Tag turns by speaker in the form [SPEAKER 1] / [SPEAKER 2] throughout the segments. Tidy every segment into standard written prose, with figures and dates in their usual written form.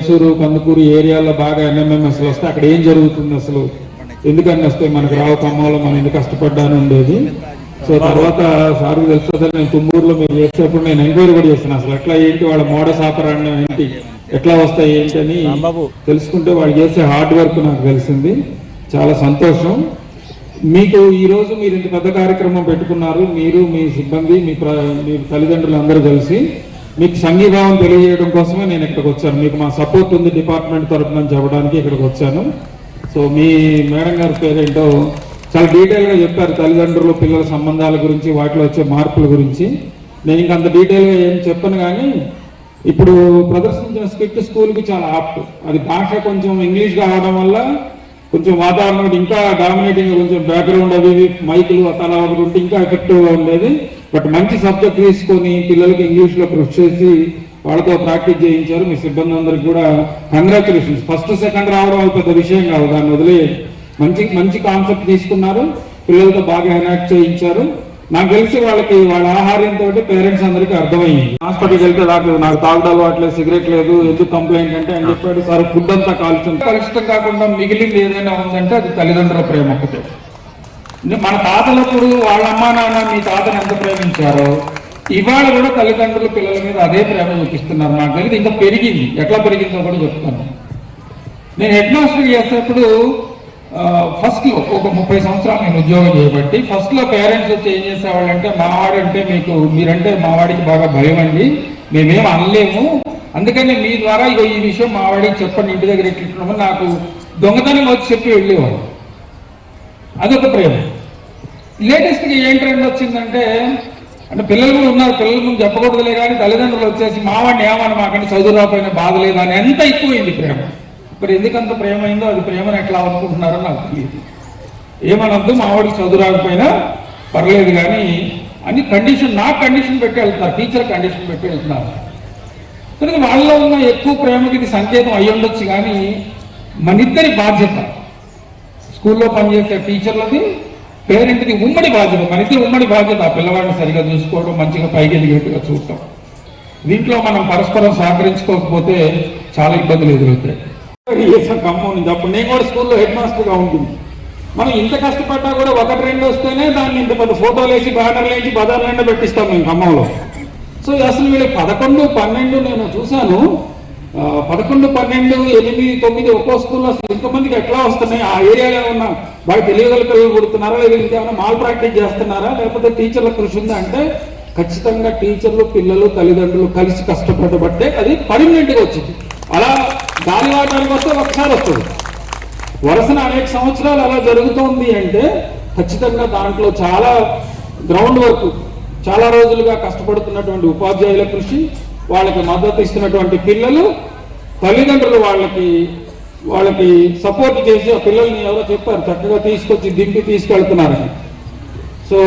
[SPEAKER 1] వేసూరు కందుకూరు ఏరియాలో బాగా ఎన్ఎంఎంఎస్లు వస్తే అక్కడ ఏం జరుగుతుంది అసలు, ఎందుకని వస్తే మనకు రావు ఖమ్మంలో మనం ఎందుకు కష్టపడ్డాను ఉండేది. సో తర్వాత సార్కు తెలుస్తుంది, నేను తుమ్మూరులో మీరు చేసేప్పుడు నేను ఎంక్వైరీ కూడా చేస్తాను అసలు ఎట్లా ఏంటి వాళ్ళ మోడస్ ఆపరాండం ఏంటి, ఎట్లా వస్తాయి ఏంటి అని తెలుసుకుంటే వాళ్ళు చేసే హార్డ్ వర్క్ నాకు తెలిసింది. చాలా సంతోషం. మీకు ఈరోజు మీరు ఇంత పెద్ద కార్యక్రమం పెట్టుకున్నారు, మీరు మీ సిబ్బంది మీ తల్లిదండ్రులు అందరూ కలిసి మీకు సంఘీభావం తెలియజేయడం కోసమే నేను ఇక్కడికి వచ్చాను. మీకు మా సపోర్ట్ ఉంది డిపార్ట్మెంట్ తరఫున చెప్పడానికి ఇక్కడికి వచ్చాను. సో మీ మేడం గారి పేరేంటో చాలా డీటెయిల్గా చెప్పారు, తల్లిదండ్రులు పిల్లల సంబంధాల గురించి, వాటిలో వచ్చే మార్పుల గురించి. నేను ఇంకా అంత డీటెయిల్గా ఏం చెప్పను, కానీ ఇప్పుడు ప్రదర్శించిన స్కిట్ స్కూల్కి చాలా ఆప్ట్. అది భాష కొంచెం ఇంగ్లీష్ కావడం వల్ల కొంచెం వాతావరణం ఇంకా డామినేటింగ్, కొంచెం బ్యాక్గ్రౌండ్ అవి మైకులు అలా ఒకటి ఉంటే ఇంకా ఎఫెక్టివ్గా ఉండేది. బట్ మంచి సబ్జెక్ట్ తీసుకొని పిల్లలకి ఇంగ్లీష్లో కృషి చేసి వాళ్ళతో ప్రాక్టీస్ చేయించారు. మీ సిబ్బంది అందరికి కూడా కంగ్రాచులేషన్స్. ఫస్ట్ సెకండ్ రావడం అది పెద్ద విషయం కాదు, దాన్ని వదిలే మంచి కాన్సెప్ట్ తీసుకున్నారు, పిల్లలతో బాగా ఎనాక్ట్ చేయించారు. నాకు తెలిసి వాళ్ళకి వాళ్ళ ఆహార్యంతో పేరెంట్స్ అందరికీ అర్థమైంది. హాస్పిటల్కి వెళ్తే నాకు తాగుడు అలవాట్లేదు, సిగరెట్ లేదు, ఎందుకు కంప్లైంట్ అంటే అని చెప్పాడు. సార్ ఫుడ్ అంతా కలుషితం కాకుండా మిగిలింది ఏదైనా ఉందంటే అది తల్లిదండ్రుల ప్రేమ ఒకటే. మన తాతలప్పుడు వాళ్ళ అమ్మా నాన్న మీ తాతను ఎంత ప్రేమించారో ఇవాళ కూడా తల్లిదండ్రులు పిల్లల మీద అదే ప్రేమ చూపిస్తున్నారు. నాకు తెలియదు ఇంకా పెరిగింది, ఎట్లా పెరిగిందో కూడా చెప్తాను. నేను హెడ్ మాస్టర్ చేసేప్పుడు ఫస్ట్ లో ఒక 30 సంవత్సరాలు నేను ఉద్యోగం చేయబట్టి ఫస్ట్ లో పేరెంట్స్ వచ్చి ఏం చేసేవాళ్ళంటే, మావాడంటే మీరంటే మావాడికి బాగా భయం అండి, మేమేం అనలేము, అందుకని మీ ద్వారా ఇగో ఈ విషయం మావాడికి చెప్పండి, ఇంటి దగ్గర ఎట్లుంటున్నామని నాకు దొంగతనం వచ్చి చెప్పి వెళ్ళేవాడు. అదొక ప్రేమ. లేటెస్ట్గా ఏం ట్రెండ్ వచ్చిందంటే, అంటే పిల్లలు కూడా ఉన్నారు, పిల్లల ముందు చెప్పకూడదులే కానీ తల్లిదండ్రులు వచ్చేసి మావాడిని ఏమని మాకంటే చదువు రాకపోయినా బాధ లేదా అని ఎంత ఎక్కువైంది ప్రేమ. మరి ఎందుకంత ప్రేమ అయిందో అది ప్రేమను ఎట్లా అనుకుంటున్నారో నాకు తెలియదు. ఏమనొద్దు, మావాడికి చదువు రాకపోయినా పర్లేదు కానీ అని నాకు కండిషన్ పెట్టి వెళ్తున్నారు, టీచర్ కండిషన్ పెట్టి వెళ్తున్నారు. కనుక వాళ్ళలో ఉన్న ఎక్కువ ప్రేమకి ఇది సంకేతం అయ్యి ఉండొచ్చు, కానీ మనిద్దరి బాధ్యత, స్కూల్లో పనిచేసే టీచర్లది పేరెంట్కి ఉమ్మడి బాధ్యత, మనిద్దరి ఉమ్మడి బాధ్యత ఆ పిల్లవాడిని సరిగా చూసుకోవడం, మంచిగా పైకి ఎదిగేట్టుగా చూడటం. దీంట్లో మనం పరస్పరం సహకరించుకోకపోతే చాలా ఇబ్బందులు ఎదురవుతాయి. ఖమ్మం నుంచి అప్పుడు నేను కూడా స్కూల్లో హెడ్ మాస్టర్గా ఉంటుంది. మనం ఇంత కష్టపడ్డా కూడా 1-2 వస్తేనే దాన్ని ఇంత పెద్ద ఫోటోలు వేసి బ్యానర్లు వేసి బజార్లు ఎండ పెట్టిస్తాం మేము ఖమ్మంలో. సో అసలు వీళ్ళు 11, 12 నేను చూశాను, 11, 12, 8, 9 ఒక్కో స్కూల్లో అసలు ఇంతమందికి ఎట్లా వస్తున్నాయి? ఆ ఏరియాలో ఉన్న బాగా తెలియగల పిల్లలు పుడుతున్నారా, లేదా ఇంకేమైనా మాల్ ప్రాక్టీస్ చేస్తున్నారా, లేకపోతే టీచర్ల కృషి ఉందా అంటే ఖచ్చితంగా టీచర్లు పిల్లలు తల్లిదండ్రులు కలిసి కష్టపడబట్టే అది పర్మనెంట్గా వచ్చింది. అలా గాలివాటానికి వస్తే ఒకసారి వస్తుంది, వరుసన అనేక సంవత్సరాలు అలా జరుగుతోంది అంటే ఖచ్చితంగా దాంట్లో చాలా గ్రౌండ్ వర్క్, చాలా రోజులుగా కష్టపడుతున్నటువంటి ఉపాధ్యాయుల కృషి, వాళ్ళకి మద్దతు ఇస్తున్నటువంటి పిల్లలు, తల్లిదండ్రులు వాళ్ళకి సపోర్ట్ చేసి ఆ పిల్లల్ని ఎవరో చెప్పారు చక్కగా తీసుకొచ్చి దింపి తీసుకెళ్తున్నారని. సో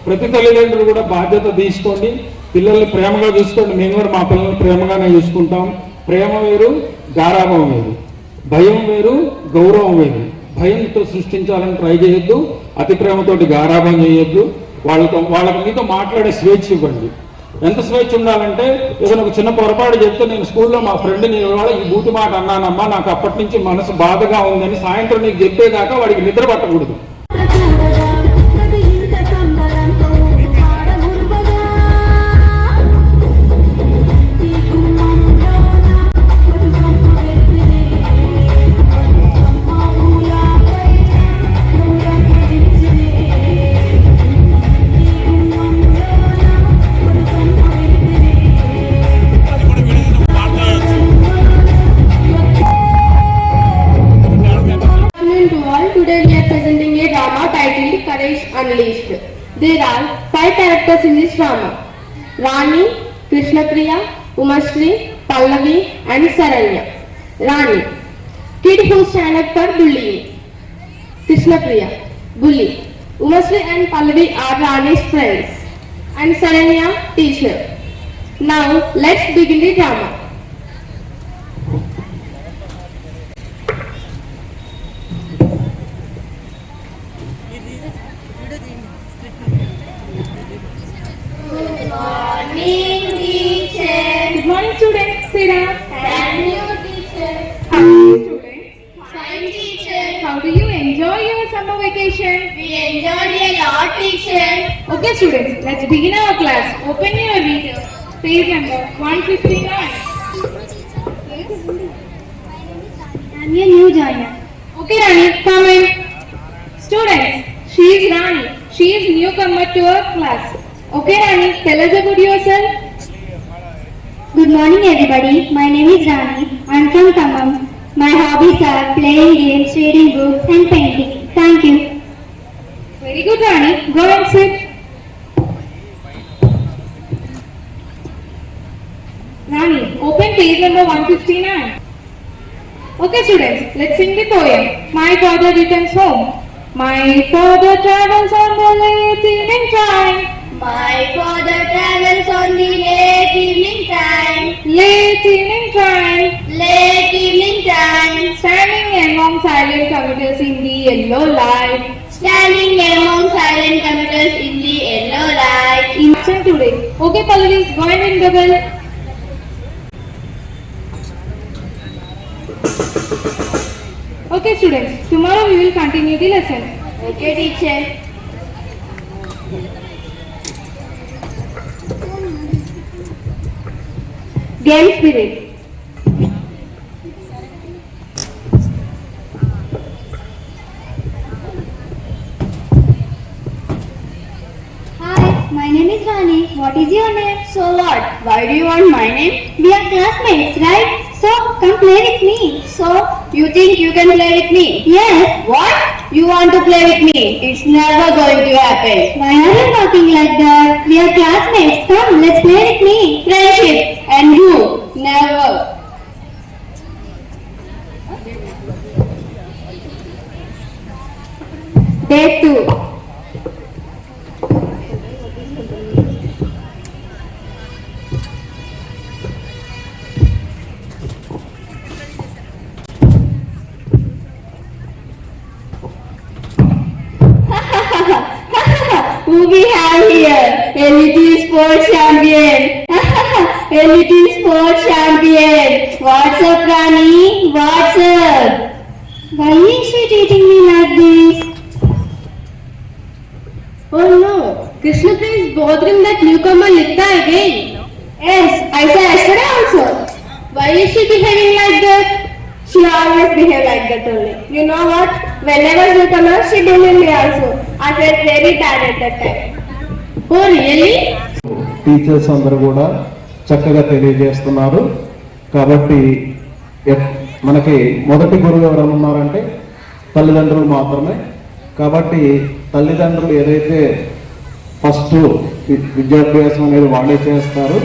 [SPEAKER 1] ప్రతి తల్లిదండ్రులు కూడా బాధ్యత తీసుకోండి, పిల్లల్ని ప్రేమగా చూసుకోండి. మేము కూడా మా పిల్లల్ని ప్రేమగానే చూసుకుంటాం. ప్రేమ వేరు, గారాభం వేరు, భయం వేరు, గౌరవం వేరు. భయంతో సృష్టించాలని ట్రై చేయొద్దు, అతి ప్రేమతోటి గారాభం చేయొద్దు. వాళ్ళకి మీతో మాట్లాడే స్వేచ్ఛ ఇవ్వండి. ఎంత స్వేచ్ఛ ఉండాలంటే, ఏదైనా ఒక చిన్న పొరపాటు చెప్తే, నేను స్కూల్లో మా ఫ్రెండ్ని ఇవాళ ఈ బూటి మాట అన్నానమ్మా, నాకు అప్పటి నుంచి మనసు బాధగా ఉందని సాయంత్రం నీకు చెప్పేదాకా వాడికి నిద్ర పట్టకూడదు.
[SPEAKER 2] Unleashed. There are 5 characters in this drama: Rani, Krishnapriya, Umashri, Pallavi and Saranya. Rani, kid who stand up for bullying. Krishnapriya, bully. Umashri and Pallavi are Rani's friends and Saranya, teacher. Now let's begin the drama.
[SPEAKER 3] Good morning, students. Sit down.
[SPEAKER 2] Thank you, teacher. session?
[SPEAKER 3] We enjoyed a lot, teacher.
[SPEAKER 2] Okay, students, let's begin our class. Open your reader. Page number 159.
[SPEAKER 3] I'm a new joiner.
[SPEAKER 2] Okay, Rani, come in. Students, she is Rani. She is newcomer to our class. Okay, Rani, tell us about yourself.
[SPEAKER 3] Good morning, everybody. My name is Rani. I'm from Khammam. My hobbies are playing games, reading books, and painting. Thank you.
[SPEAKER 2] Very good, Rani. Go and sit. Rani, open page number 159. Okay, students, let's sing the poem. My father returns home. My father travels on the late evening time.
[SPEAKER 3] My father travels on the late evening time.
[SPEAKER 2] Late evening time.
[SPEAKER 3] Late evening time.
[SPEAKER 2] Standing among silent commuters in the yellow light.
[SPEAKER 3] Standing among silent commuters in the yellow light.
[SPEAKER 2] Listen today. Okay, Pallavi, go and ring the bell. Okay, students, tomorrow we will continue the lesson.
[SPEAKER 3] Okay, teacher.
[SPEAKER 2] Game spirit.
[SPEAKER 3] Hi, my name is Rani. What is your name? So what? Why do you want my name? We are classmates, right? So come play with me. So you think you can play with me? Yes. What? You want to play with me? It's never going to happen. Why are you talking like that? We are classmates. Come, let's play with me. Friendship. And you? Never.
[SPEAKER 2] Day 2.
[SPEAKER 3] Who we have here? Elite Sports Champion. Elite Sports Champion. What's up, Rani? What's up? Why is she treating me like this?
[SPEAKER 2] Oh no, Krishnapriya is bothering that newcomer Litha again.
[SPEAKER 3] Yes, I said yesterday also.
[SPEAKER 2] Why is she behaving like that?
[SPEAKER 3] She always behave like that only. You know what? Whenever you come out, she bullied me also. I felt very bad at that time.
[SPEAKER 2] Oh really?
[SPEAKER 4] Teachers అందరూ కూడా చక్కగా తెలియజేస్తున్నారు. కాబట్టి మనకి మొదటి గురువు ఎవరైనా ఉన్నారంటే తల్లిదండ్రులు మాత్రమే. కాబట్టి తల్లిదండ్రులు ఏదైతే ఫస్ట్ విద్యాభ్యాసం అనేది వాళ్ళే చేస్తారు.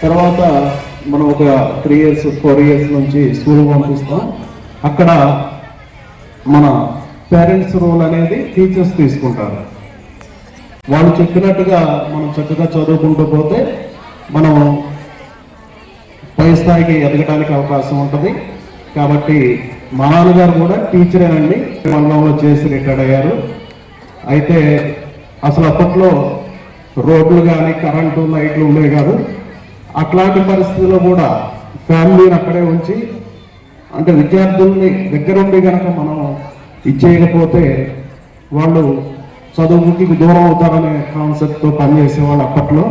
[SPEAKER 4] తర్వాత మనం ఒక 3 years 4 years నుంచి స్కూల్ పంపిస్తాం. అక్కడ మన పేరెంట్స్ రోల్ అనేది టీచర్స్ తీసుకుంటారు. వాళ్ళు చెప్పినట్టుగా మనం చక్కగా చదువుకుంటూ పోతే మనం పై స్థాయికి ఎదగడానికి అవకాశం ఉంటుంది. కాబట్టి మా నాన్నగారు కూడా టీచరేనండి, మండలంలో చేసి రిటైర్డ్ అయ్యారు. అయితే అసలు అప్పట్లో రోడ్లు కానీ కరెంటు లైట్లు ఉండేవి కాదు. అట్లాంటి పరిస్థితుల్లో కూడా ఫ్యామిలీని అక్కడే ఉంచి, అంటే విద్యార్థుల్ని దగ్గరుండి కనుక మనం ఇచ్చేయకపోతే వాళ్ళు చదువుకి దూరం అవుతారనే కాన్సెప్ట్తో పనిచేసేవాళ్ళు అప్పట్లో.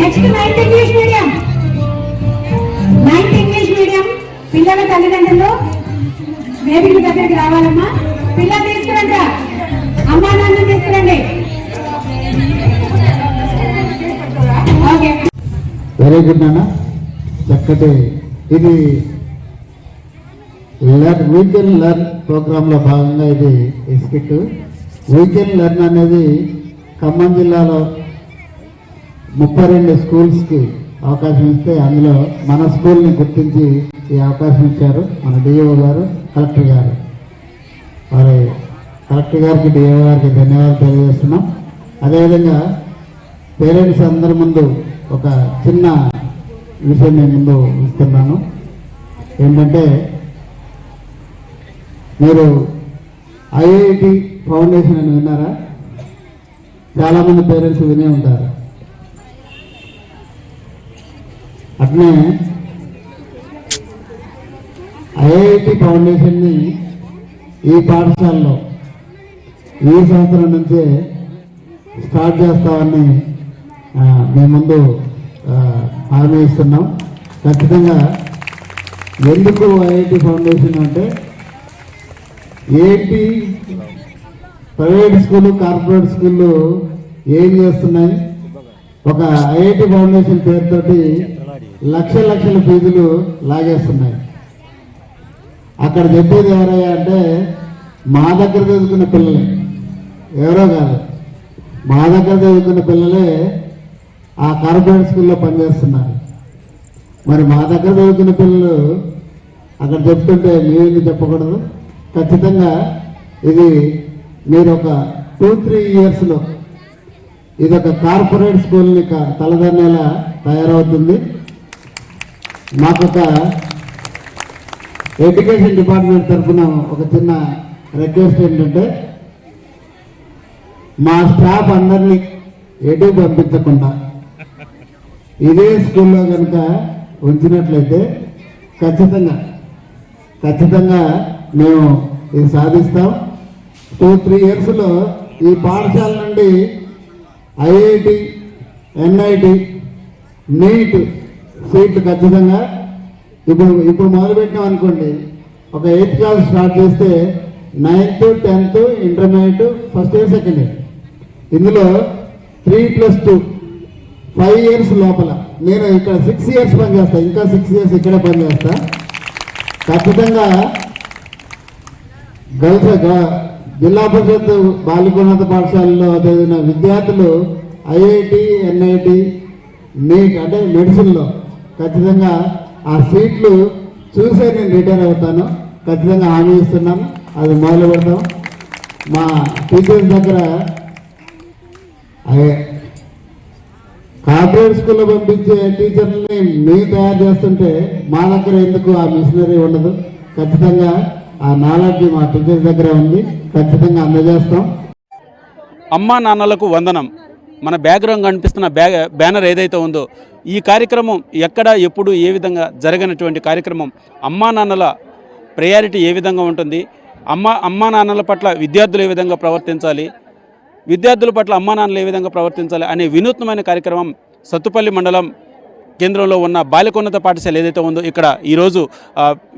[SPEAKER 5] Next 9th English medium. 9th English medium పిల్లల తల్లిదండ్రులు వేదిక దగ్గరికి రావాలమ్మా. పిల్లలు తీసుకురండి, అమ్మా నాన్న తీసుకురండి. ఓకే,
[SPEAKER 6] వెరీ గుడ్ నాన్న. చక్కటి ఇది వీకెండ్ లెర్న్ ప్రోగ్రాంలో భాగంగా ఇది స్కిట్. వీకెండ్ లెర్న్ అనేది ఖమ్మం జిల్లాలో 32 స్కూల్స్కి అవకాశం ఇస్తే అందులో మన స్కూల్ని గుర్తించి ఈ అవకాశం ఇచ్చారు మన డిఓ గారు, కలెక్టర్ గారు. వారి కలెక్టర్ గారికి, డిఓ గారికి ధన్యవాదాలు తెలియజేస్తున్నాం. అదేవిధంగా పేరెంట్స్ అందరి ముందు ఒక చిన్న విషయం నేను ముందు ఇస్తున్నాను. ఏంటంటే మీరు ఐఐటి ఫౌండేషన్ అని విన్నారా? చాలామంది పేరెంట్స్ వినే ఉంటారు. అట్నే ఐఐటి ఫౌండేషన్ని ఈ పాఠశాలలో ఈ సంవత్సరం నుంచే స్టార్ట్ చేస్తామని మీ ముందు హామీ ఇస్తున్నాం. ఖచ్చితంగా ఎందుకు ఐఐటి ఫౌండేషన్ అంటే ఏంటి ప్రైవేట్ స్కూళ్ళు, కార్పొరేట్ స్కూళ్ళు ఏం చేస్తున్నాయి? ఒక ఐఐటి ఫౌండేషన్ పేరుతోటి లక్షల ఫీజులు లాగేస్తున్నాయి. అక్కడ చెప్పేది ఎవరయ్యా అంటే మా దగ్గర చదువుకున్న పిల్లలే, ఎవరో కాదు, మా దగ్గర చదువుకున్న పిల్లలే ఆ కార్పొరేట్ స్కూల్లో పనిచేస్తున్నారు. మరి మా దగ్గర చదువుకున్న పిల్లలు అక్కడ చెప్తుంటే మేమేందుకు చెప్పకూడదు? ఖచ్చితంగా ఇది మీరు ఒక 2-3 ఇయర్స్లో ఇది ఒక కార్పొరేట్ స్కూల్ని తలదన్నేలా తయారవుతుంది. మాకొక ఎడ్యుకేషన్ డిపార్ట్మెంట్ తరఫున ఒక చిన్న రిక్వెస్ట్ ఏంటంటే మా స్టాఫ్ అందరినీ ఎటు పంపించకుండా ఇదే స్కూల్లో కనుక ఉంచినట్లయితే ఖచ్చితంగా మేము ఇది సాధిస్తాం. 2-3 ఇయర్స్లో ఈ పాఠశాల నుండి ఐఐటి, ఎన్ఐటి, నీట్ సీట్లు ఖచ్చితంగా ఇప్పుడు మొదలుపెట్టినాం అనుకోండి. ఒక 8th క్లాస్ స్టార్ట్ చేస్తే 9th, 10th, intermediate, first year, second year, ఇందులో 3+2 5 ఇయర్స్ లోపల నేను ఇక్కడ 6 ఇయర్స్ పనిచేస్తా, ఇంకా 6 ఇయర్స్ ఇక్కడే పనిచేస్తా. ఖచ్చితంగా జిల్లా పరిషత్ బాలికోన్నత పాఠశాలలో చదివిన విద్యార్థులు ఐఐటి, ఎన్ఐటి, నీట్ అంటే మెడిసిన్లో ఖచ్చితంగా ఆ సీట్లు చూసే నేను రిటైర్ అవుతాను. ఖచ్చితంగా హామీ ఇస్తున్నాను. అది మొదలు పెడతాం. మా టీచర్స్ దగ్గర కార్పొరేట్ స్కూల్లో పంపించే టీచర్లని మేము తయారు చేస్తుంటే మా దగ్గర ఎందుకు ఆ మిషనరీ ఉండదు? ఖచ్చితంగా ఆ నాలెడ్జ్ మా టీచర్స్ దగ్గర ఉంది. ఖచ్చితంగా అందజేస్తాం.
[SPEAKER 7] అమ్మా నాన్నలకు వందనం. మన బ్యాక్గ్రౌండ్ కనిపిస్తున్న బ్యానర్ ఏదైతే ఉందో ఈ కార్యక్రమం ఎక్కడ, ఎప్పుడు, ఏ విధంగా జరగనటువంటి కార్యక్రమం. అమ్మా నాన్నల ప్రయారిటీ ఏ విధంగా ఉంటుంది, అమ్మా నాన్నల పట్ల విద్యార్థులు ఏ విధంగా ప్రవర్తించాలి, విద్యార్థుల పట్ల అమ్మా నాన్నలు ఏ విధంగా ప్రవర్తించాలి అనే వినూత్నమైన కార్యక్రమం సత్తుపల్లి మండలం కేంద్రంలో ఉన్న బాలికోన్నత పాఠశాల ఏదైతే ఉందో ఇక్కడ ఈరోజు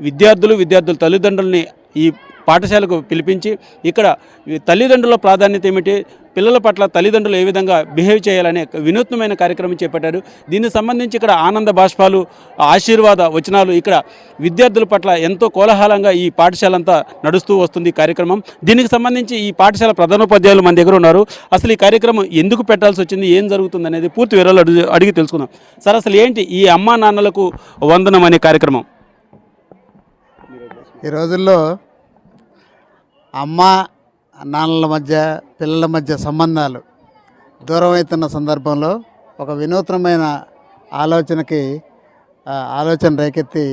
[SPEAKER 7] విద్యార్థుల తల్లిదండ్రుల్ని ఈ పాఠశాలకు పిలిపించి ఇక్కడ తల్లిదండ్రుల ప్రాధాన్యత ఏమిటి, పిల్లల పట్ల తల్లిదండ్రులు ఏ విధంగా బిహేవ్ చేయాలనే వినూత్నమైన కార్యక్రమం చేపట్టారు. దీనికి సంబంధించి ఇక్కడ ఆనంద బాష్పాలు, ఆశీర్వాద వచనాలు ఇక్కడ విద్యార్థుల పట్ల ఎంతో కోలాహలంగా ఈ పాఠశాల అంతా నడుస్తూ వస్తుంది ఈ కార్యక్రమం. దీనికి సంబంధించి ఈ పాఠశాల ప్రధానోపాధ్యాయులు మన దగ్గర ఉన్నారు. అసలు ఈ కార్యక్రమం ఎందుకు పెట్టాల్సి వచ్చింది, ఏం జరుగుతుంది అనేది పూర్తి వివరాలు అడిగి తెలుసుకుందాం. సార్, అసలు ఏంటి ఈ అమ్మా నాన్నలకు వందనం అనే కార్యక్రమం?
[SPEAKER 8] ఈ రోజుల్లో అమ్మా నాన్నల మధ్య, పిల్లల మధ్య సంబంధాలు దూరం అవుతున్న సందర్భంలో ఒక వినూత్నమైన ఆలోచన రేకెత్తి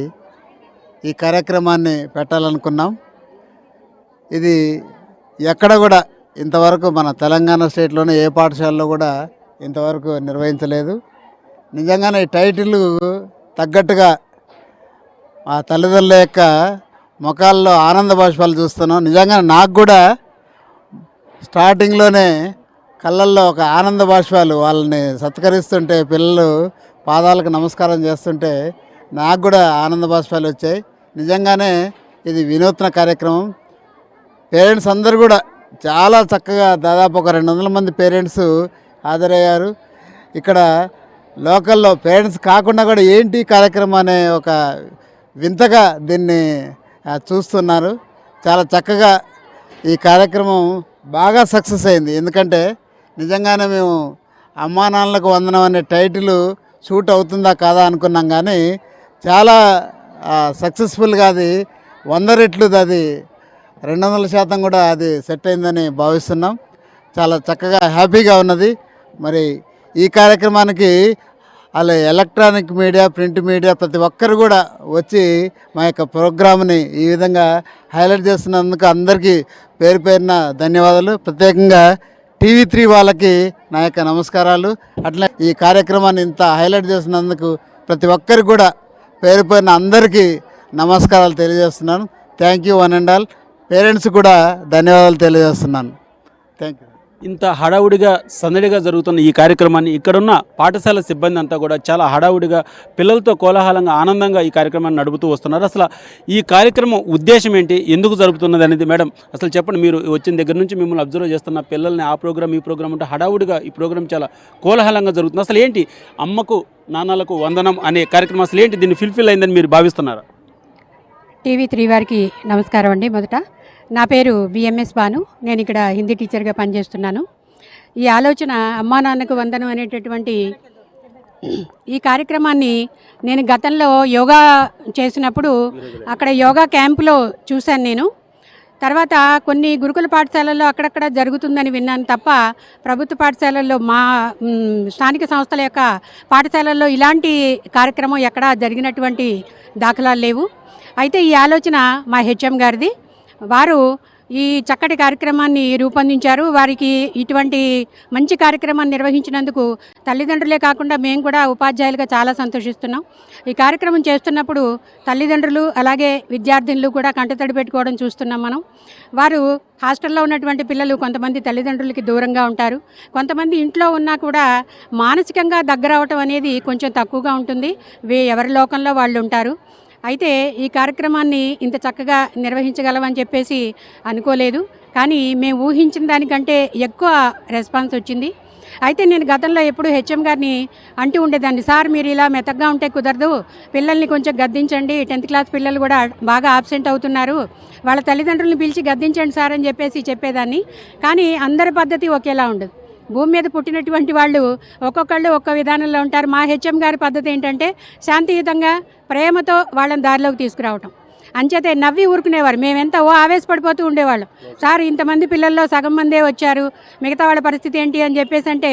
[SPEAKER 8] ఈ కార్యక్రమాన్ని పెట్టాలనుకున్నాం. ఇది ఎక్కడ కూడా ఇంతవరకు మన తెలంగాణ స్టేట్లోనే ఏ పాఠశాలలో కూడా ఇంతవరకు నిర్వహించలేదు. నిజంగానే ఈ టైటిల్ తగ్గట్టుగా ఆ తల్లిదండ్రుల యొక్క ముఖాల్లో ఆనంద బాష్పాలు చూస్తున్నాం. నిజంగా నాకు కూడా స్టార్టింగ్లోనే కళ్ళల్లో ఒక ఆనంద బాష్పాలు వాళ్ళని సత్కరిస్తుంటే, పిల్లలు పాదాలకు నమస్కారం చేస్తుంటే నాకు కూడా ఆనంద బాష్పాలు వచ్చాయి. నిజంగానే ఇది వినూత్న కార్యక్రమం. పేరెంట్స్ అందరూ కూడా చాలా చక్కగా, దాదాపు ఒక 200 మంది పేరెంట్స్ హాజరయ్యారు. ఇక్కడ లోకల్లో పేరెంట్స్ కాకుండా కూడా ఏంటి కార్యక్రమం అనే ఒక వింతగా దీన్ని చూస్తున్నారు. చాలా చక్కగా ఈ కార్యక్రమం బాగా సక్సెస్ అయింది. ఎందుకంటే నిజంగానే మేము అమ్మా నాన్నలకు వందనం అనే టైటిల్ షూట్ అవుతుందా కాదా అనుకున్నాం, కానీ చాలా సక్సెస్ఫుల్గా అది 100 రెట్లు అది 200% కూడా అది సెట్ అయిందని భావిస్తున్నాం. చాలా చక్కగా హ్యాపీగా ఉన్నది. మరి ఈ కార్యక్రమానికి అలా ఎలక్ట్రానిక్ మీడియా, ప్రింట్ మీడియా ప్రతి ఒక్కరు కూడా వచ్చి మా యొక్క ప్రోగ్రామ్ని ఈ విధంగా హైలైట్ చేస్తున్నందుకు అందరికీ పేరు పేరున ధన్యవాదాలు. ప్రత్యేకంగా TV3 వాళ్ళకి నా యొక్క నమస్కారాలు. అట్లా ఈ కార్యక్రమాన్ని ఇంత హైలైట్ చేస్తున్నందుకు ప్రతి ఒక్కరికి కూడా పేరు పేరున అందరికీ నమస్కారాలు తెలియజేస్తున్నాను. Thank you one and all. Parents కూడా ధన్యవాదాలు తెలియజేస్తున్నాను. Thank you.
[SPEAKER 7] ఇంత హడావుడిగా సందడిగా జరుగుతున్న ఈ కార్యక్రమాన్ని ఇక్కడున్న పాఠశాల సిబ్బంది అంతా కూడా చాలా హడావుడిగా పిల్లలతో కోలాహలంగా ఆనందంగా ఈ కార్యక్రమాన్ని నడుపుతూ వస్తున్నారు. అసలు ఈ కార్యక్రమం ఉద్దేశం ఏంటి, ఎందుకు జరుగుతున్నది అనేది మేడం అసలు చెప్పండి. మీరు వచ్చిన దగ్గర నుంచి మిమ్మల్ని అబ్జర్వ్ చేస్తున్న పిల్లల్ని ఆ ప్రోగ్రామ్ ఈ ప్రోగ్రామ్ అంటే హడావుడిగా ఈ ప్రోగ్రామ్ చాలా కోలాహలంగా జరుగుతుంది. అసలు ఏంటి అమ్మకు నాన్నలకు వందనం అనే కార్యక్రమం అసలు ఏంటి, దీన్ని ఫుల్ఫిల్ అయిందని మీరు భావిస్తున్నారా?
[SPEAKER 5] TV3 వారికి నమస్కారం అండి. మొదట నా పేరు BMS భాను. నేను ఇక్కడ హిందీ టీచర్గా పనిచేస్తున్నాను. ఈ ఆలోచన అమ్మా నాన్నకు వందనం అనేటటువంటి ఈ కార్యక్రమాన్ని నేను గతంలో యోగా చేసినప్పుడు అక్కడ యోగా క్యాంపులో చూశాను నేను. తర్వాత కొన్ని గురుకుల పాఠశాలల్లో అక్కడక్కడ జరుగుతుందని విన్నాను తప్ప ప్రభుత్వ పాఠశాలల్లో మా స్థానిక సంస్థల యొక్క పాఠశాలల్లో ఇలాంటి కార్యక్రమం ఎక్కడా జరిగినటువంటి దాఖలాలు లేవు. అయితే ఈ ఆలోచన మా HM గారిది. వారు ఈ చక్కటి కార్యక్రమాన్ని రూపొందించారు. వారికి ఇటువంటి మంచి కార్యక్రమాన్ని నిర్వహించినందుకు తల్లిదండ్రులే కాకుండా మేము కూడా ఉపాధ్యాయులుగా చాలా సంతోషిస్తున్నాం. ఈ కార్యక్రమం చేస్తున్నప్పుడు తల్లిదండ్రులు అలాగే విద్యార్థినులు కూడా కంటతడి పెట్టుకోవడం చూస్తున్నాం మనం. వారు హాస్టల్లో ఉన్నటువంటి పిల్లలు కొంతమంది తల్లిదండ్రులకి దూరంగా ఉంటారు, కొంతమంది ఇంట్లో ఉన్నా కూడా మానసికంగా దగ్గర అవటం అనేది కొంచెం తక్కువగా ఉంటుంది. ఎవరి లోకంలో వాళ్ళు ఉంటారు. అయితే ఈ కార్యక్రమాన్ని ఇంత చక్కగా నిర్వహించగలమని చెప్పేసి అనుకోలేదు, కానీ మేము ఊహించిన దానికంటే ఎక్కువ రెస్పాన్స్ వచ్చింది. అయితే నేను గతంలో ఎప్పుడు HM గారిని అంటూ ఉండేదాన్ని, సార్ మీరు ఇలా మెత్తగా ఉంటే కుదరదు, పిల్లల్ని కొంచెం గద్దించండి, 10th క్లాస్ పిల్లలు కూడా బాగా ఆబ్సెంట్ అవుతున్నారు, వాళ్ళ తల్లిదండ్రులను పిలిచి గద్దించండి సార్ అని చెప్పేదాన్ని. కానీ అందరి పద్ధతి ఒకేలా ఉండదు. భూమి మీద పుట్టినటువంటి వాళ్ళు ఒక్కొక్కళ్ళు ఒక్క విధానంలో ఉంటారు. మా HM గారి పద్ధతి ఏంటంటే శాంతియుతంగా ప్రేమతో వాళ్ళని దారిలోకి తీసుకురావటం. అంచేతే నవ్వి ఊరుకునేవారు. మేమెంత ఆవేశపడిపోతూ ఉండేవాళ్ళం, సార్ ఇంతమంది పిల్లల్లో సగం మందే వచ్చారు, మిగతా వాళ్ళ పరిస్థితి ఏంటి అని చెప్పేసి అంటే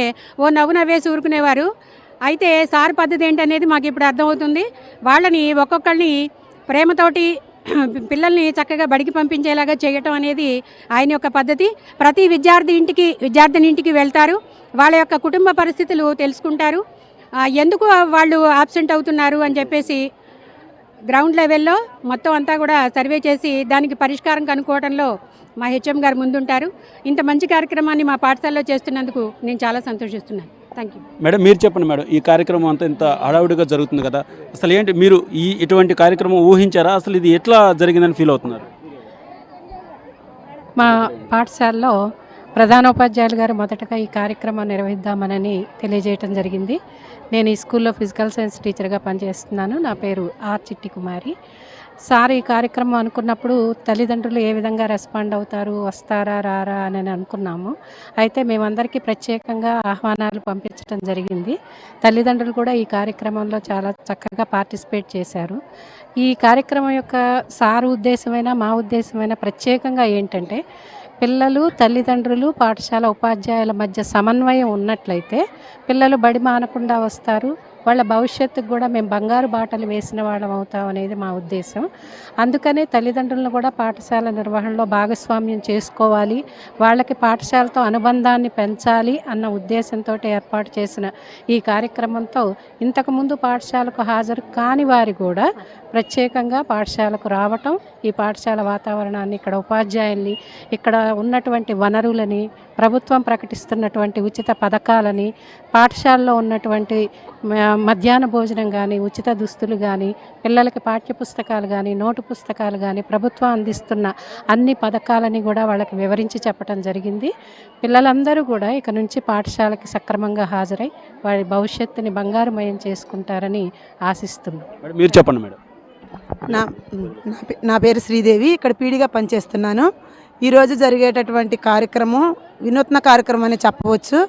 [SPEAKER 5] నవ్వేసి ఊరుకునేవారు. అయితే సార్ పద్ధతి ఏంటనేది మాకు ఇప్పుడు అర్థమవుతుంది. వాళ్ళని ఒక్కొక్కరిని ప్రేమతోటి పిల్లల్ని చక్కగా బడికి పంపించేలాగా చేయటం అనేది ఆయన యొక్క పద్ధతి. ప్రతి విద్యార్థిని ఇంటికి వెళ్తారు, వాళ్ళ యొక్క కుటుంబ పరిస్థితులు తెలుసుకుంటారు, ఎందుకు వాళ్ళు ఆబ్సెంట్ అవుతున్నారు అని చెప్పేసి గ్రౌండ్ లెవెల్లో మొత్తం అంతా కూడా సర్వే చేసి దానికి పరిష్కారం కనుక్కోవడంలో మా HM గారు ముందుంటారు. ఇంత మంచి కార్యక్రమాన్ని మా పాఠశాలలో చేస్తున్నందుకు నేను చాలా సంతోషిస్తున్నాను. Thank you.
[SPEAKER 7] మేడం మీరు చెప్పండి మేడం, ఈ కార్యక్రమం అంతా ఇంత హడావుడిగా జరుగుతుంది కదా, అసలు ఏంటి మీరు ఇటువంటి కార్యక్రమం ఊహించారా, అసలు ఇది ఎట్లా జరిగిందని ఫీల్ అవుతున్నారు?
[SPEAKER 9] మా పాఠశాలలో ప్రధానోపాధ్యాయులు గారు మొదటగా ఈ కార్యక్రమం నిర్వహిద్దామని తెలియజేయటం జరిగింది. నేను ఈ స్కూల్లో ఫిజికల్ సైన్స్ టీచర్గా పనిచేస్తున్నాను. నా పేరు ఆర్ చిట్టి కుమారి. సార్ ఈ కార్యక్రమం అనుకున్నప్పుడు తల్లిదండ్రులు ఏ విధంగా రెస్పాండ్ అవుతారు, వస్తారా రారా అని అనుకున్నాము. అయితే మేమందరికీ ప్రత్యేకంగా ఆహ్వానాలు పంపించడం జరిగింది. తల్లిదండ్రులు కూడా ఈ కార్యక్రమంలో చాలా చక్కగా పార్టిసిపేట్ చేశారు. ఈ కార్యక్రమం యొక్క సారు ఉద్దేశమైన మా ఉద్దేశమైన ప్రత్యేకంగా ఏంటంటే పిల్లలు, తల్లిదండ్రులు, పాఠశాల ఉపాధ్యాయుల మధ్య సమన్వయం ఉన్నట్లయితే పిల్లలు బడి మానకుండా వస్తారు, వాళ్ళ భవిష్యత్తుకు కూడా మేము బంగారు బాటలు వేసిన వాళ్ళం అవుతాం అనేది మా ఉద్దేశం. అందుకనే తల్లిదండ్రులను కూడా పాఠశాల నిర్వహణలో భాగస్వామ్యం చేసుకోవాలి, వాళ్ళకి పాఠశాలతో అనుబంధాన్ని పెంచాలి అన్న ఉద్దేశంతో ఏర్పాటు చేసిన ఈ కార్యక్రమంతో ఇంతకుముందు పాఠశాలకు హాజరు కాని వారు కూడా ప్రత్యేకంగా పాఠశాలకు రావటం, ఈ పాఠశాల వాతావరణాన్ని, ఇక్కడ ఉపాధ్యాయుల్ని, ఇక్కడ ఉన్నటువంటి వనరులని, ప్రభుత్వం ప్రకటిస్తున్నటువంటి ఉచిత పథకాలని, పాఠశాలలో ఉన్నటువంటి మధ్యాహ్న భోజనం కానీ, ఉచిత దుస్తులు కానీ, పిల్లలకి పాఠ్యపుస్తకాలు కానీ, నోటు పుస్తకాలు కానీ, ప్రభుత్వం అందిస్తున్న అన్ని పథకాలని కూడా వాళ్ళకి వివరించి చెప్పడం జరిగింది. పిల్లలందరూ కూడా ఇక నుంచి పాఠశాలకి సక్రమంగా హాజరై వారి భవిష్యత్తుని బంగారుమయం చేసుకుంటారని ఆశిస్తున్నాం.
[SPEAKER 7] మీరు చెప్పండి మేడం.
[SPEAKER 10] నా పేరు శ్రీదేవి, ఇక్కడ పీడిగా పనిచేస్తున్నాను. ఈరోజు జరిగేటటువంటి కార్యక్రమం వినూత్న కార్యక్రమం అని చెప్పవచ్చు.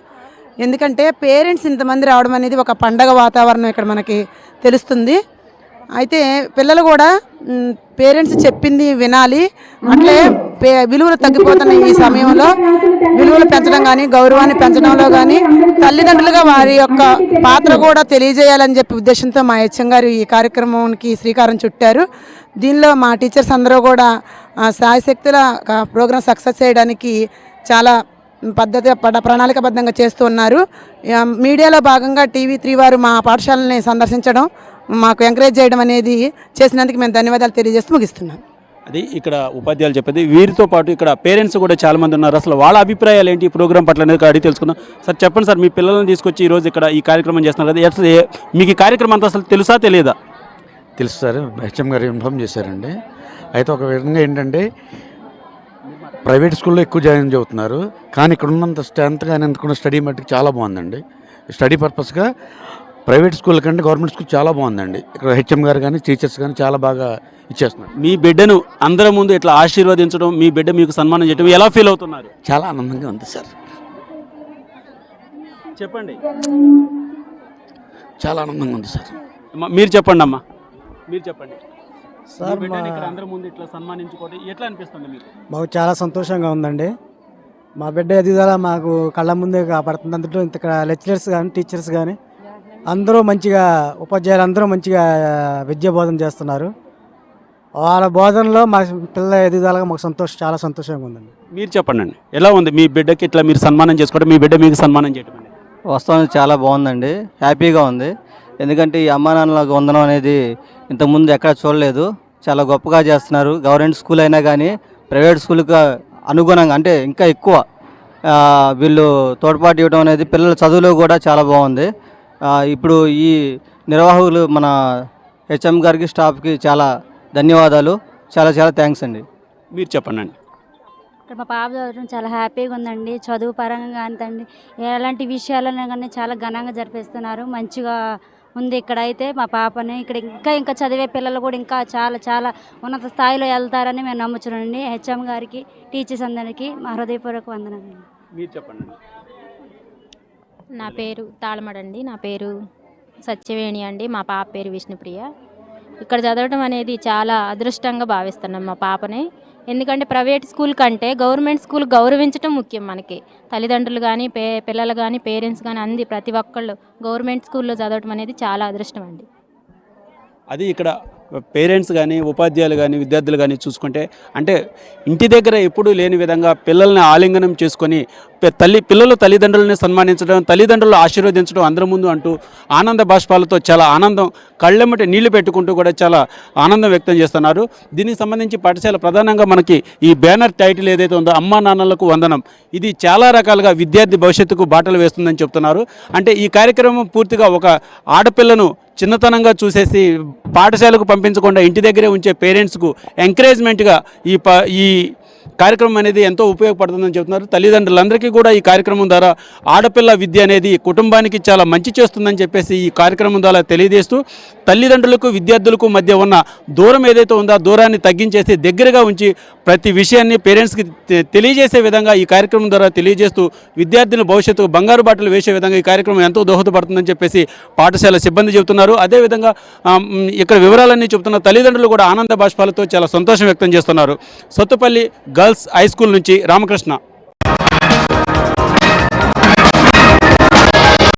[SPEAKER 10] ఎందుకంటే పేరెంట్స్ ఇంతమంది రావడం అనేది ఒక పండగ వాతావరణం ఇక్కడ మనకి తెలుస్తుంది. అయితే పిల్లలు కూడా పేరెంట్స్ చెప్పింది వినాలి. అంటే విలువలు తగ్గిపోతున్న ఈ సమయంలో విలువలు పెంచడం కానీ, గౌరవాన్ని పెంచడంలో కానీ తల్లిదండ్రులుగా వారి యొక్క పాత్ర కూడా తెలియజేయాలని చెప్పి ఉద్దేశంతో మా హెచ్ఎం గారు ఈ కార్యక్రమానికి శ్రీకారం చుట్టారు. దీనిలో మా టీచర్స్ అందరూ కూడా శాయశక్తుల ప్రోగ్రాం సక్సెస్ చేయడానికి చాలా ప్రణాళికబద్ధంగా చేస్తూ ఉన్నారు. మీడియాలో భాగంగా TV3 వారు మా పాఠశాలని సందర్శించడం, మాకు ఎంకరేజ్ చేయడం అనేది చేసినందుకు మేము ధన్యవాదాలు తెలియజేస్తూ ముగిస్తున్నాను.
[SPEAKER 7] అది ఇక్కడ ఉపాధ్యాయులు చెప్పేది. వీరితో పాటు ఇక్కడ పేరెంట్స్ కూడా చాలా మంది ఉన్నారు. అసలు వాళ్ళ అభిప్రాయాలు ఏంటి ఈ ప్రోగ్రాం పట్ల అనేది అడిగి తెలుసుకుందాం. సార్ చెప్పండి సార్, మీ పిల్లల్ని తీసుకొచ్చి ఈరోజు ఇక్కడ ఈ కార్యక్రమం చేస్తున్నారు కదా, అసలు మీకు ఈ కార్యక్రమం అంతా అసలు తెలుసా తెలియదా?
[SPEAKER 11] తెలుసు సార్, హెచ్ఎం గారు ఇన్ఫామ్ చేశారండి. అయితే ఒక విధంగా ఏంటంటే ప్రైవేట్ స్కూల్లో ఎక్కువ జాయిన్ అవుతున్నారు, కానీ ఇక్కడ ఉన్నంత స్ట్రెంత్ కానీ అందుకున్న స్టడీ మట్టుకు చాలా బాగుందండి. స్టడీ పర్పస్గా ప్రైవేట్ స్కూల్ కంటే గవర్నమెంట్ స్కూల్ చాలా బాగుందండి. ఇక్కడ హెచ్ఎం గారు కానీ టీచర్స్ కానీ చాలా బాగా ఇచ్చేస్తున్నారు.
[SPEAKER 7] మీ బిడ్డను అందరి ముందు ఇట్లా ఆశీర్వదించడం, మీ బిడ్డ మీకు సన్మానం చేయడం ఎలా ఫీల్ అవుతున్నారు?
[SPEAKER 11] చాలా ఆనందంగా ఉంది సార్.
[SPEAKER 7] చెప్పండి.
[SPEAKER 11] చాలా ఆనందంగా ఉంది సార్.
[SPEAKER 7] మీరు చెప్పండి అమ్మా, మీరు చెప్పండి
[SPEAKER 12] సార్.
[SPEAKER 7] ఇక్కడ అందరి ముందు ఇట్లా సన్మానించుకోవడం ఎట్లా అనిపిస్తుంది మీకు?
[SPEAKER 12] మాకు చాలా సంతోషంగా ఉందండి. మా బిడ్డ ఎదుగుదల మాకు కళ్ళ ముందే కాపాడుతుంది. అందులో ఇక్కడ లెక్చరర్స్ కానీ టీచర్స్ కానీ అందరూ మంచిగా, ఉపాధ్యాయులు అందరూ మంచిగా విద్యా బోధన చేస్తున్నారు. వాళ్ళ బోధనలో మా పిల్లల ఎదుగుదలగా మాకు చాలా సంతోషంగా ఉందండి.
[SPEAKER 7] మీరు చెప్పండి అండి, ఎలా ఉంది మీ బిడ్డకి ఇట్లా మీరు సన్మానం చేసుకోవడం, మీ బిడ్డ మీకు సన్మానం చేయడం?
[SPEAKER 13] వాస్తవానికి చాలా బాగుందండి, హ్యాపీగా ఉంది. ఎందుకంటే ఈ అమ్మా నాన్నలకు వందనం అనేది ఇంతకుముందు ఎక్కడ చూడలేదు. చాలా గొప్పగా చేస్తున్నారు. గవర్నమెంట్ స్కూల్ అయినా కానీ ప్రైవేట్ స్కూల్కి అనుగుణంగా అంటే ఇంకా ఎక్కువ వీళ్ళు తోడ్పాటు ఇవ్వడం అనేది పిల్లల చదువులో కూడా చాలా బాగుంది. ఇప్పుడు ఈ నిర్వాహకులు మన హెచ్ఎం గారికి, స్టాఫ్కి చాలా ధన్యవాదాలు. చాలా చాలా థ్యాంక్స్ అండి.
[SPEAKER 7] మీరు చెప్పండి అండి.
[SPEAKER 3] ఇక్కడ మా పాప చదవడం చాలా హ్యాపీగా ఉందండి. చదువు పరంగా కానివ్వండి, ఎలాంటి విషయాలను కానీ చాలా ఘనంగా జరిపిస్తున్నారు. మంచిగా ఉంది ఇక్కడ. అయితే మా పాపని ఇక్కడ ఇంకా చదివే పిల్లలు కూడా ఇంకా చాలా చాలా ఉన్నత స్థాయిలో వెళ్తారని మేము నమ్ముతున్నామండి. హెచ్ఎం గారికి, టీచర్స్ అందరికీ మా హృదయపూర్వక వందనాలు.
[SPEAKER 7] మీరు చెప్పండి.
[SPEAKER 14] నా పేరు తాళమడండి. నా పేరు సత్యవేణి అండి. మా పాప పేరు విష్ణుప్రియ. ఇక్కడ చదవడం అనేది చాలా అదృష్టంగా భావిస్తున్నాం మా పాపని. ఎందుకంటే ప్రైవేట్ స్కూల్ కంటే గవర్నమెంట్ స్కూల్ గౌరవించడం ముఖ్యం మనకి. తల్లిదండ్రులు కానీ, పిల్లలు కానీ, పేరెంట్స్ కానీ ప్రతి ఒక్కళ్ళు గవర్నమెంట్ స్కూల్లో చదవడం అనేది చాలా అదృష్టం అండి.
[SPEAKER 7] అది ఇక్కడ పేరెంట్స్ కానీ, ఉపాధ్యాయులు కానీ, విద్యార్థులు కానీ చూసుకుంటే అంటే ఇంటి దగ్గర ఎప్పుడూ లేని విధంగా పిల్లల్ని ఆలింగనం చేసుకొని పిల్లలు తల్లిదండ్రులని సన్మానించడం, తల్లిదండ్రులు ఆశీర్వదించడం అందరి ముందు అంటూ ఆనంద బాష్పాలతో చాలా ఆనందం, కళ్ళెమ్మటి నీళ్లు పెట్టుకుంటూ కూడా చాలా ఆనందం వ్యక్తం చేస్తున్నారు. దీనికి సంబంధించి పాఠశాల ప్రధానంగా మనకి ఈ బ్యానర్ టైటిల్ ఏదైతే ఉందో అమ్మా నాన్నలకు వందనం, ఇది చాలా రకాలుగా విద్యార్థి భవిష్యత్తుకు బాటలు వేస్తుందని చెప్తున్నారు. అంటే ఈ కార్యక్రమం పూర్తిగా ఒక ఆడపిల్లను చిన్నతనంగా చూసేసి పాఠశాలకు పంపించకుండా ఇంటి దగ్గరే ఉంచే పేరెంట్స్కు ఎంకరేజ్మెంట్గా ఈ కార్యక్రమం అనేది ఎంతో ఉపయోగపడుతుందని చెబుతున్నారు. తల్లిదండ్రులందరికీ కూడా ఈ కార్యక్రమం ద్వారా ఆడపిల్ల విద్య అనేది కుటుంబానికి చాలా మంచి చేస్తుందని చెప్పేసి ఈ కార్యక్రమం ద్వారా తెలియజేస్తూ తల్లిదండ్రులకు విద్యార్థులకు మధ్య ఉన్న దూరం ఏదైతే ఉందో ఆ దూరాన్ని తగ్గించేసి దగ్గరగా ఉంచి ప్రతి విషయాన్ని పేరెంట్స్కి తెలియజేసే విధంగా ఈ కార్యక్రమం ద్వారా తెలియజేస్తూ విద్యార్థుల భవిష్యత్తుకు బంగారు బాటలు వేసే విధంగా ఈ కార్యక్రమం ఎంతో దోహదపడుతుందని చెప్పేసి పాఠశాల సిబ్బంది చెబుతున్నారు. అదేవిధంగా ఇక్కడ వివరాలన్నీ చెబుతున్న తల్లిదండ్రులు కూడా ఆనంద బాష్పాలతో చాలా సంతోషం వ్యక్తం చేస్తున్నారు. సత్తుపల్లి గర్ల్స్ హై స్కూల్ నుంచి రామకృష్ణ.